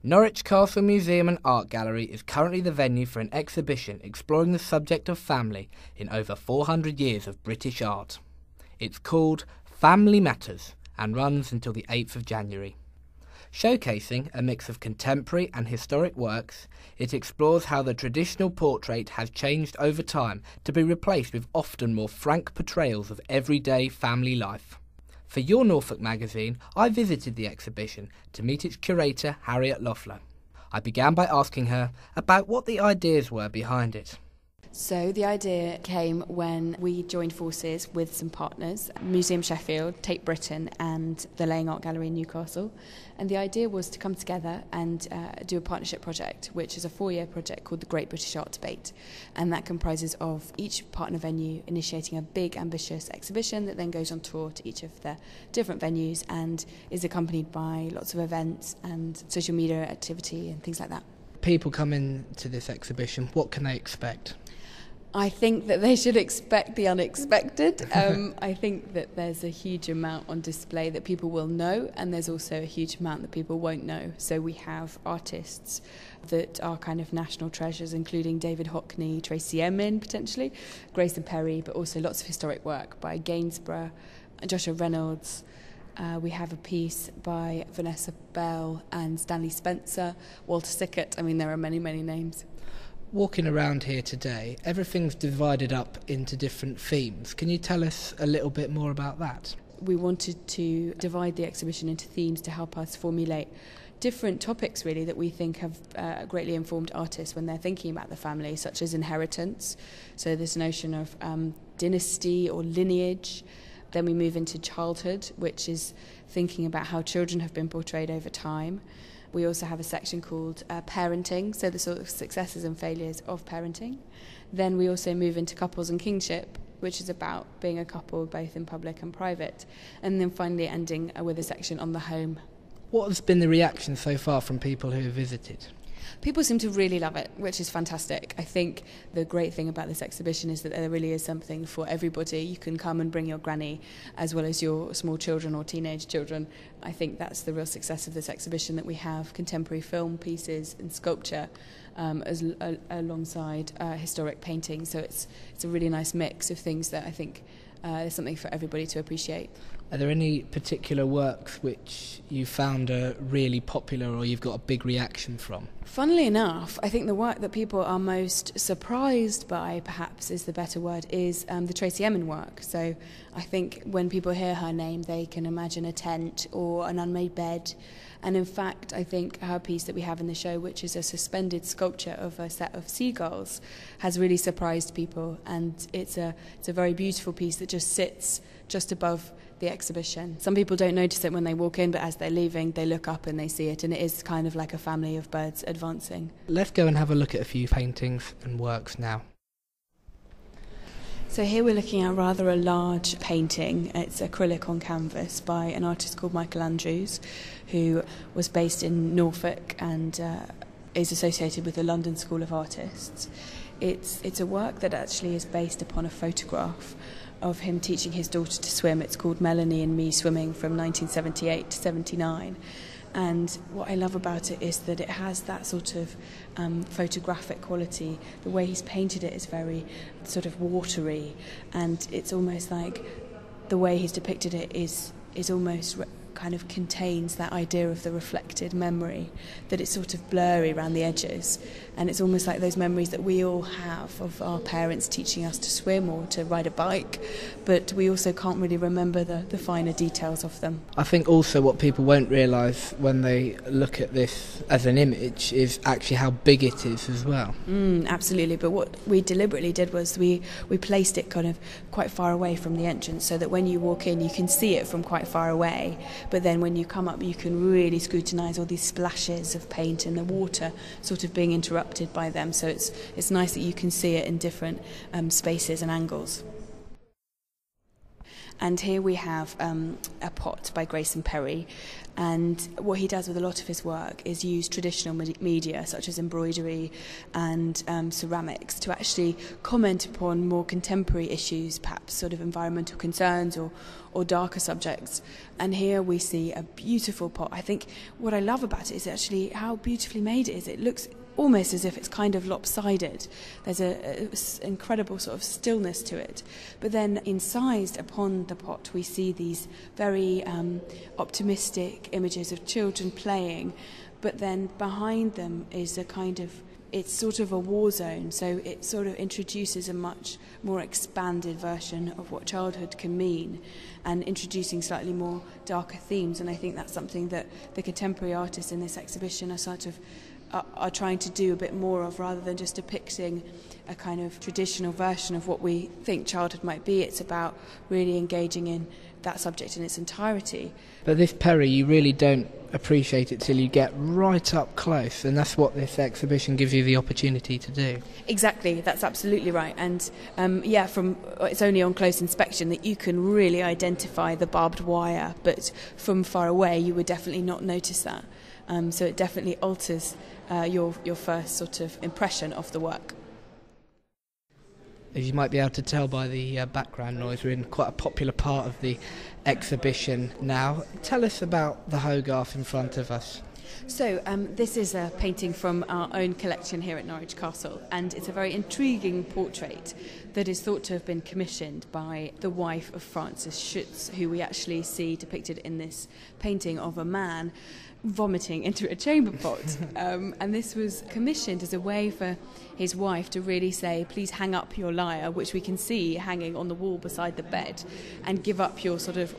Norwich Castle Museum and Art Gallery is currently the venue for an exhibition exploring the subject of family in over 400 years of British art. It's called Family Matters and runs until the 8th of January. Showcasing a mix of contemporary and historic works, it explores how the traditional portrait has changed over time to be replaced with often more frank portrayals of everyday family life. For Your Norfolk magazine, I visited the exhibition to meet its curator, Harriet Loeffler. I began by asking her about what the ideas were behind it. So the idea came when we joined forces with some partners, Museum Sheffield, Tate Britain and the Laying Art Gallery in Newcastle. And the idea was to come together and do a partnership project, which is a 4-year project called the Great British Art Debate. And that comprises of each partner venue initiating a big, ambitious exhibition that then goes on tour to each of the different venues and is accompanied by lots of events and social media activity and things like that. People come into this exhibition, what can they expect? I think that they should expect the unexpected. I think that there's a huge amount on display that people will know, and there's also a huge amount that people won't know. So we have artists that are kind of national treasures, including David Hockney, Tracy Emin potentially, Grayson Perry, but also lots of historic work by Gainsborough, Joshua Reynolds. We have a piece by Vanessa Bell and Stanley Spencer, Walter Sickert. I mean, there are many, many names. Walking around here today, everything's divided up into different themes. Can you tell us a little bit more about that? We wanted to divide the exhibition into themes to help us formulate different topics really that we think have greatly informed artists when they're thinking about the family, such as inheritance, so this notion of dynasty or lineage. Then we move into childhood, which is thinking about how children have been portrayed over time. We also have a section called parenting, so the sort of successes and failures of parenting. Then we also move into couples and kingship, which is about being a couple both in public and private. And then finally ending with a section on the home. What has been the reaction so far from people who have visited? People seem to really love it, which is fantastic. I think the great thing about this exhibition is that there really is something for everybody. You can come and bring your granny as well as your small children or teenage children. I think that's the real success of this exhibition, that we have contemporary film pieces and sculpture alongside historic painting. So it's a really nice mix of things that I think there's something for everybody to appreciate. Are there any particular works which you found are really popular or you've got a big reaction from? Funnily enough, I think the work that people are most surprised by, perhaps is the better word, is the Tracy Emin work. So I think when people hear her name, they can imagine a tent or an unmade bed. And in fact, I think her piece that we have in the show, which is a suspended sculpture of a set of seagulls, has really surprised people. And it's a very beautiful piece that just sits just above the exhibition. Some people don't notice it when they walk in, but as they're leaving, they look up and they see it, and it is kind of like a family of birds advancing. Let's go and have a look at a few paintings and works now. So here we're looking at rather a large painting. It's acrylic on canvas by an artist called Michael Andrews, who was based in Norfolk and is associated with the London School of Artists. It's a work that actually is based upon a photograph of him teaching his daughter to swim. It's called Melanie and Me Swimming, from 1978 to 79. And what I love about it is that it has that sort of photographic quality. The way he's painted it is very sort of watery, and it's almost like the way he's depicted it is almost kind of contains that idea of the reflected memory, that it's sort of blurry around the edges, and it's almost like those memories that we all have of our parents teaching us to swim or to ride a bike, but we also can't really remember the finer details of them. I think also what people won't realise when they look at this as an image is actually how big it is as well. Absolutely, but what we deliberately did was we placed it kind of quite far away from the entrance, so that when you walk in you can see it from quite far away, but then when you come up you can really scrutinise all these splashes of paint and the water sort of being interrupted by them, so it's nice that you can see it in different spaces and angles. And here we have a pot by Grayson Perry, and what he does with a lot of his work is use traditional media such as embroidery and ceramics to actually comment upon more contemporary issues, perhaps sort of environmental concerns or darker subjects. And here we see a beautiful pot. I think what I love about it is actually how beautifully made it is. It looks almost as if it's kind of lopsided. There's an incredible sort of stillness to it. But then incised upon the pot we see these very optimistic images of children playing, but then behind them is a kind of, it's sort of a war zone, so it sort of introduces a much more expanded version of what childhood can mean, and introducing slightly more darker themes. And I think that's something that the contemporary artists in this exhibition are trying to do a bit more of, rather than just depicting a kind of traditional version of what we think childhood might be. It's about really engaging in that subject in its entirety. But this Perry, you really don't appreciate it till you get right up close, and that's what this exhibition gives you the opportunity to do. Exactly, that's absolutely right. And it's only on close inspection that you can really identify the barbed wire, but from far away you would definitely not notice that. So it definitely alters your first sort of impression of the work. As you might be able to tell by the background noise, we're in quite a popular part of the exhibition now. Tell us about the Hogarth in front of us. So this is a painting from our own collection here at Norwich Castle, and it's a very intriguing portrait that is thought to have been commissioned by the wife of Francis Schütz, who we actually see depicted in this painting of a man vomiting into a chamber pot. And this was commissioned as a way for his wife to really say, please hang up your lyre, which we can see hanging on the wall beside the bed, and give up your sort of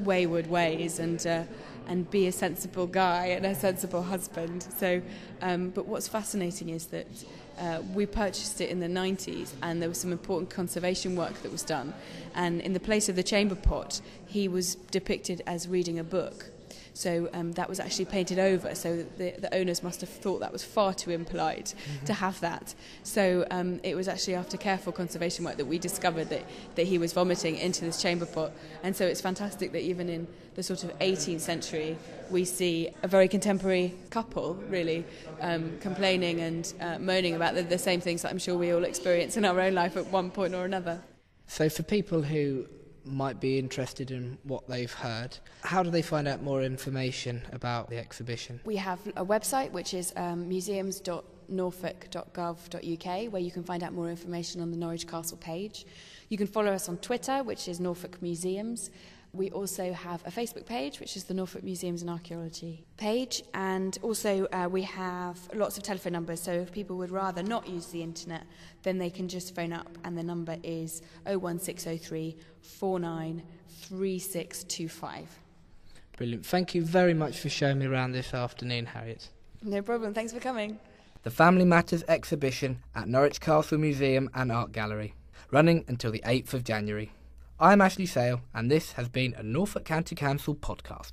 wayward ways and be a sensible guy and a sensible husband. So, but what's fascinating is that we purchased it in the 90s, and there was some important conservation work that was done. And in the place of the chamber pot, he was depicted as reading a book. So that was actually painted over, so the owners must have thought that was far too impolite to have that. So it was actually after careful conservation work that we discovered that he was vomiting into this chamber pot. And so it's fantastic that even in the sort of 18th century we see a very contemporary couple really complaining and moaning about the same things that I'm sure we all experience in our own life at one point or another. So for people who might be interested in what they've heard, how do they find out more information about the exhibition? We have a website which is museums.norfolk.gov.uk, where you can find out more information on the Norwich Castle page. You can follow us on Twitter, which is Norfolk Museums. We also have a Facebook page, which is the Norfolk Museums and Archaeology page, and also we have lots of telephone numbers, so if people would rather not use the internet, then they can just phone up, and the number is 01603 493625. Brilliant. Thank you very much for showing me around this afternoon, Harriet. No problem, thanks for coming. The Family Matters exhibition at Norwich Castle Museum and Art Gallery, running until the 8th of January. I'm Ashley Sale, and this has been a Norfolk County Council podcast.